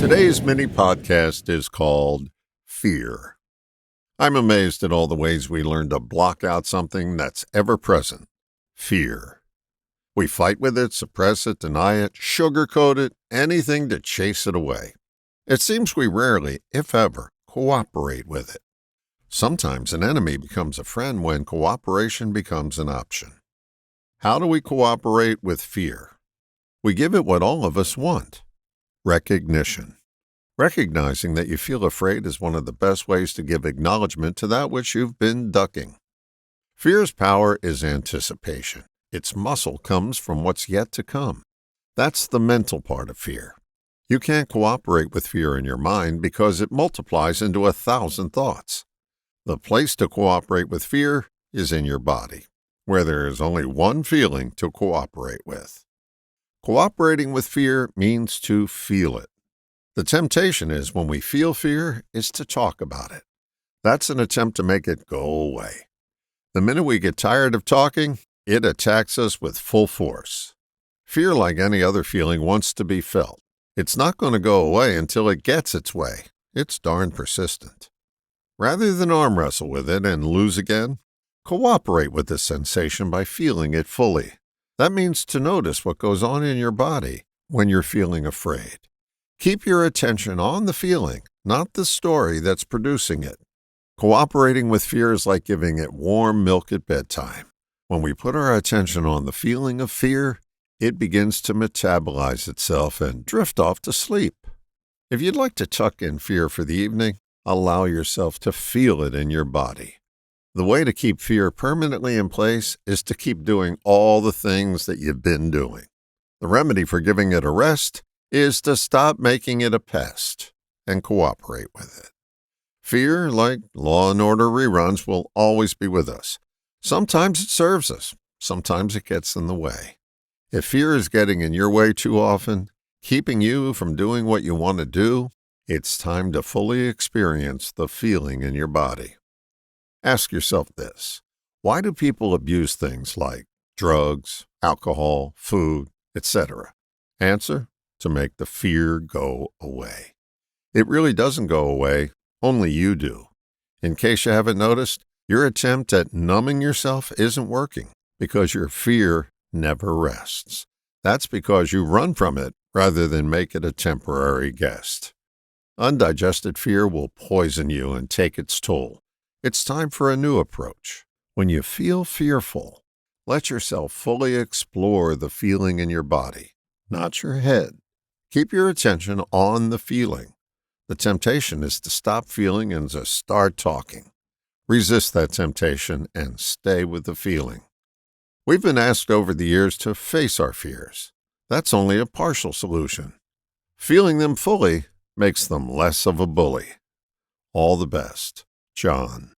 Today's mini podcast is called Fear. I'm amazed at all the ways we learn to block out something that's ever present. Fear. We fight with it, suppress it, deny it, sugarcoat it, anything to chase it away. It seems we rarely, if ever, cooperate with it. Sometimes an enemy becomes a friend when cooperation becomes an option. How do we cooperate with fear? We give it what all of us want. Recognition. Recognizing that you feel afraid is one of the best ways to give acknowledgement to that which you've been ducking. Fear's power is anticipation. Its muscle comes from what's yet to come. That's the mental part of fear. You can't cooperate with fear in your mind because it multiplies into 1,000 thoughts. The place to cooperate with fear is in your body, where there is only one feeling to cooperate with. Cooperating with fear means to feel it. The temptation is when we feel fear is to talk about it. That's an attempt to make it go away. The minute we get tired of talking, it attacks us with full force. Fear, like any other feeling, wants to be felt. It's not going to go away until it gets its way. It's darn persistent. Rather than arm wrestle with it and lose again, cooperate with the sensation by feeling it fully. That means to notice what goes on in your body when you're feeling afraid. Keep your attention on the feeling, not the story that's producing it. Cooperating with fear is like giving it warm milk at bedtime. When we put our attention on the feeling of fear, it begins to metabolize itself and drift off to sleep. If you'd like to tuck in fear for the evening, allow yourself to feel it in your body. The way to keep fear permanently in place is to keep doing all the things that you've been doing. The remedy for giving it a rest is to stop making it a pest and cooperate with it. Fear, like Law and Order reruns, will always be with us. Sometimes it serves us. Sometimes it gets in the way. If fear is getting in your way too often, keeping you from doing what you want to do, it's time to fully experience the feeling in your body. Ask yourself this: why do people abuse things like drugs, alcohol, food, etc.? Answer: to make the fear go away. It really doesn't go away, only you do. In case you haven't noticed, your attempt at numbing yourself isn't working because your fear never rests. That's because you run from it rather than make it a temporary guest. Undigested fear will poison you and take its toll. It's time for a new approach. When you feel fearful, let yourself fully explore the feeling in your body, not your head. Keep your attention on the feeling. The temptation is to stop feeling and to start talking. Resist that temptation and stay with the feeling. We've been asked over the years to face our fears. That's only a partial solution. Feeling them fully makes them less of a bully. All the best, John.